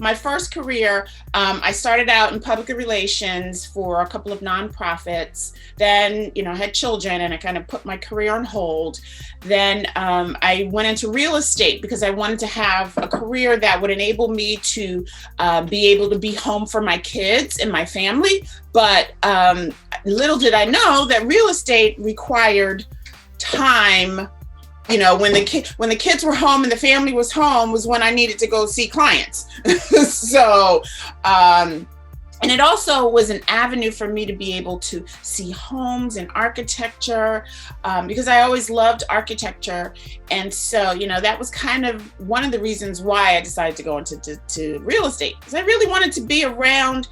My first career, I started out in public relations for a couple of nonprofits. Then, I had children and I kind of put my career on hold. Then I went into real estate because I wanted to have a career that would enable me to be able to be home for my kids and my family. But little did I know that real estate required time. When the kids were home and the family was home was when I needed to go see clients. So, and it also was an avenue for me to be able to see homes and architecture, because I always loved architecture. And so, that was kind of one of the reasons why I decided to go into real estate, because I really wanted to be around,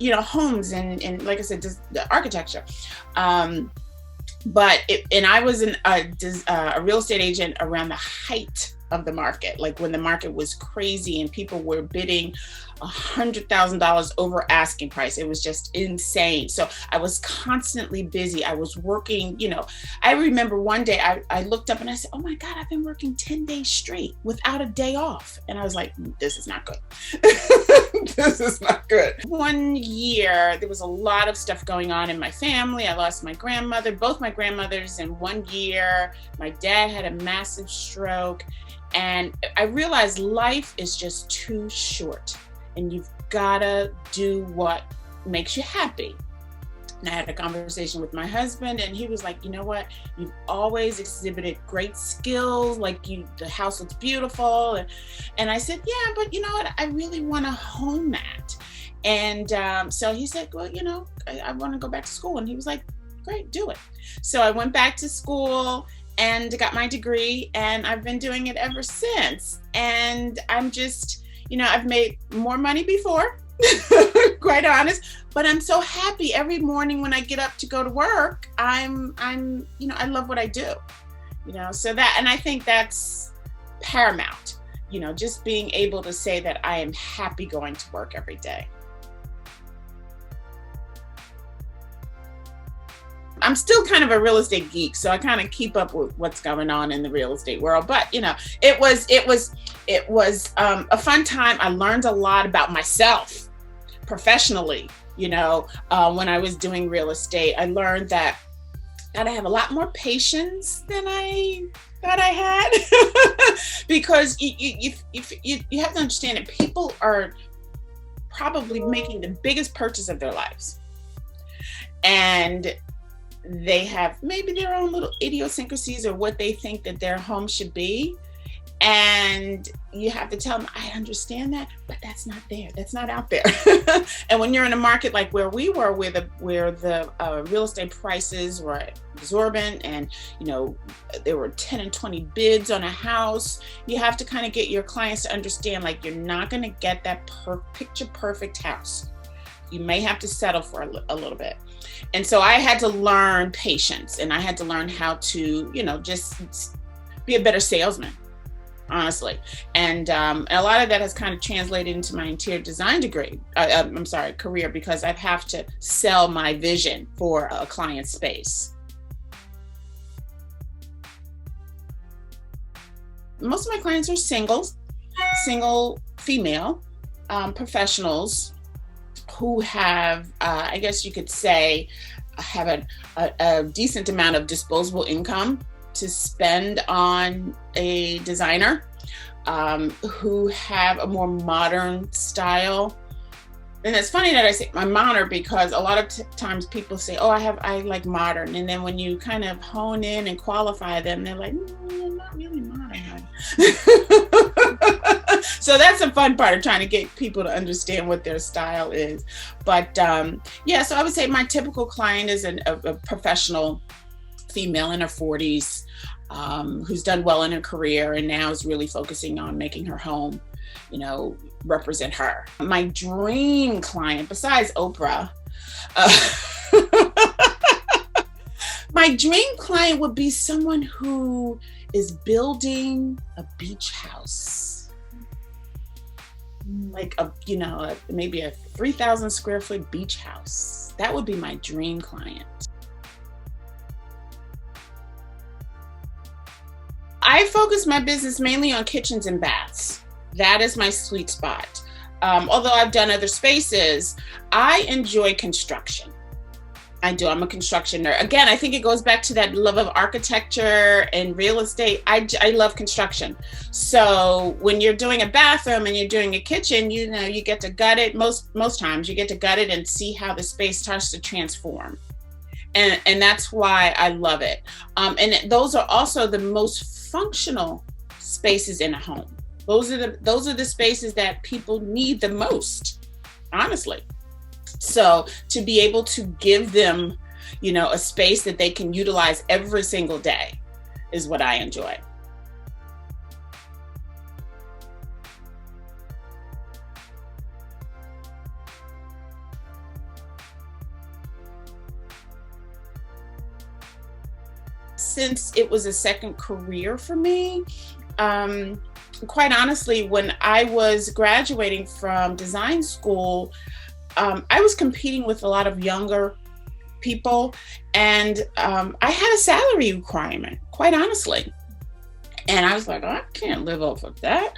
homes and like I said, the architecture. And I was a real estate agent around the height of the market, like when the market was crazy and people were bidding $100,000 over asking price. It was just insane. So I was constantly busy. I was working, I remember one day I looked up and I said, oh my God, I've been working 10 days straight without a day off. And I was like, this is not good. This is not good. One year, there was a lot of stuff going on in my family. I lost my grandmother, both my grandmothers in 1 year. My dad had a massive stroke. And I realized life is just too short and you've gotta do what makes you happy. And I had a conversation with my husband and he was like, you know what? You've always exhibited great skills. The house looks beautiful. And I said, yeah, but you know what? I really want to hone that. And so he said, well, I want to go back to school. And he was like, great, do it. So I went back to school and got my degree, and I've been doing it ever since. And I'm just, I've made more money before, quite honest, but I'm so happy every morning when I get up to go to work. I love what I do, so that, and I think that's paramount, just being able to say that I am happy going to work every day. I'm still kind of a real estate geek, so I kind of keep up with what's going on in the real estate world. But it was a fun time. I learned a lot about myself professionally. When I was doing real estate, I learned that I have a lot more patience than I thought I had, because you have to understand that people are probably making the biggest purchase of their lives, and they have maybe their own little idiosyncrasies or what they think that their home should be. And you have to tell them, I understand that, but that's not there. That's not out there. And when you're in a market like where we were, where the real estate prices were exorbitant and, there were 10 and 20 bids on a house, you have to kind of get your clients to understand, you're not going to get that picture perfect house. You may have to settle for a little bit. And so I had to learn patience, and I had to learn how to, just be a better salesman, honestly. And a lot of that has kind of translated into my interior design career, because I have to sell my vision for a client space. Most of my clients are single female professionals who have, I guess you could say, have a decent amount of disposable income to spend on a designer, who have a more modern style. And it's funny that I say my modern, because a lot of times people say, oh, I like modern. And then when you kind of hone in and qualify them, they're like, you're not really modern. So that's a fun part of trying to get people to understand what their style is. But so I would say my typical client is a professional female in her 40s, who's done well in her career and now is really focusing on making her home, represent her. My dream client, besides Oprah, my dream client would be someone who is building a beach house. Maybe a 3,000 square foot beach house. That would be my dream client. I focus my business mainly on kitchens and baths. That is my sweet spot. although I've done other spaces, I enjoy construction. I do. I'm a construction nerd. Again, I think it goes back to that love of architecture and real estate. I love construction. So when you're doing a bathroom and you're doing a kitchen, you get to gut it. Most times you get to gut it and see how the space starts to transform. And that's why I love it. And those are also the most functional spaces in a home. Those are the spaces that people need the most, honestly. So to be able to give them, a space that they can utilize every single day is what I enjoy. Since it was a second career for me, quite honestly, when I was graduating from design school, I was competing with a lot of younger people, and I had a salary requirement, quite honestly. And I was like, oh, I can't live off of that.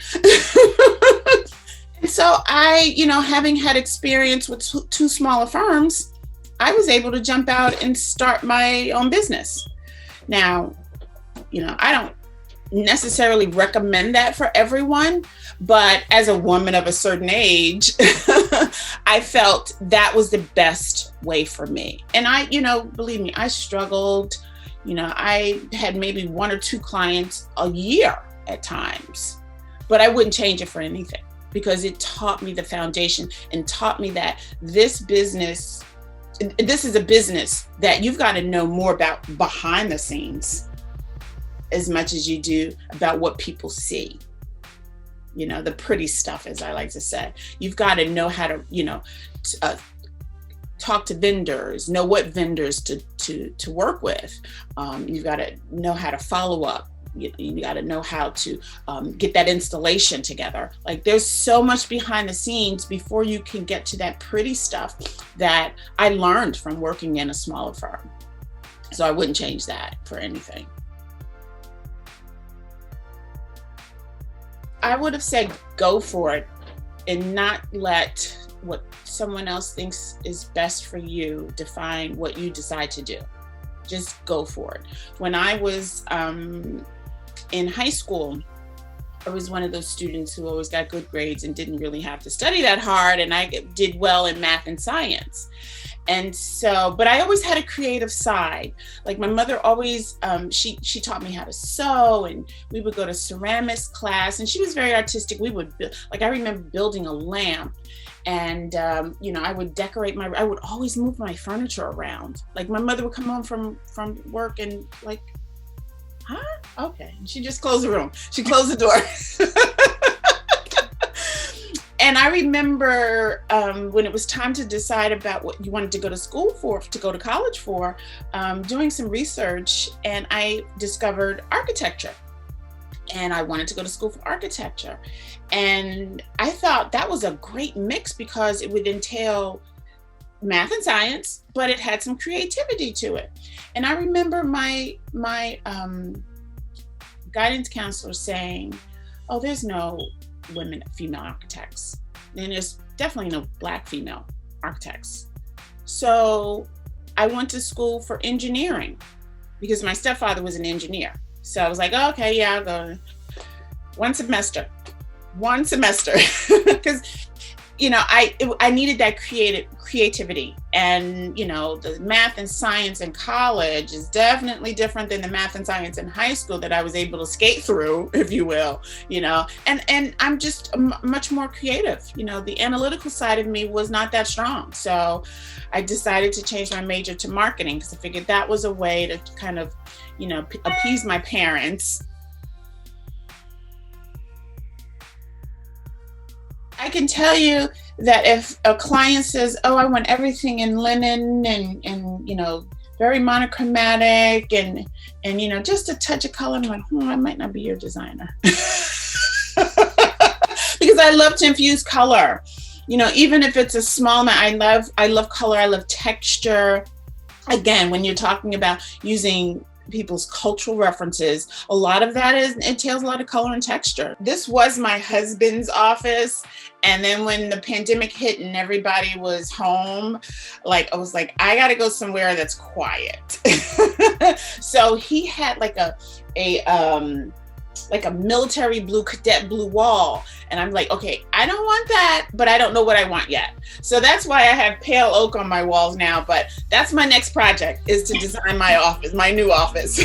And so I, having had experience with two smaller firms, I was able to jump out and start my own business. Now, I don't necessarily recommend that for everyone, but as a woman of a certain age, I felt that was the best way for me. And I, believe me, I struggled. I had maybe one or two clients a year at times, but I wouldn't change it for anything because it taught me the foundation and taught me that this is a business that you've got to know more about behind the scenes as much as you do about what people see. The pretty stuff, as I like to say. You've got to know how to, talk to vendors, know what vendors to work with. You've got to know how to follow up. You got to know how to get that installation together. Like, there's so much behind the scenes before you can get to that pretty stuff that I learned from working in a smaller firm. So I wouldn't change that for anything. I would have said go for it and not let what someone else thinks is best for you define what you decide to do. Just go for it. When I was in high school, I was one of those students who always got good grades and didn't really have to study that hard, and I did well in math and science. And so, but I always had a creative side. Like, my mother always, she taught me how to sew, and we would go to ceramics class, and she was very artistic. We would build, like, I remember building a lamp, and, I would decorate I would always move my furniture around. Like, my mother would come home from work and like, huh? Okay. And she just closed the room. She closed the door. And I remember when it was time to decide about what you wanted to go to college for, doing some research, and I discovered architecture. And I wanted to go to school for architecture. And I thought that was a great mix because it would entail math and science, but it had some creativity to it. And I remember my guidance counselor saying, oh, there's no female architects. And there's definitely no Black female architects. So I went to school for engineering because my stepfather was an engineer. So I was like, oh, okay, yeah, I'll go one semester. Because, I needed that creativity. And, the math and science in college is definitely different than the math and science in high school that I was able to skate through, if you will, and I'm just much more creative. The analytical side of me was not that strong. So I decided to change my major to marketing because I figured that was a way to kind of, appease my parents. I can tell you that if a client says, oh, I want everything in linen and very monochromatic and just a touch of color, I'm like, I might not be your designer. Because I love to infuse color. Even if it's a small amount, I love color, I love texture. Again, when you're talking about using people's cultural references. A lot of that entails a lot of color and texture. This was my husband's office. And then when the pandemic hit and everybody was home, like I was like, I got to go somewhere that's quiet. So he had like a military blue cadet blue wall. And I'm like, okay, I don't want that, but I don't know what I want yet. So that's why I have pale oak on my walls now. But that's my next project, is to design my office, my new office.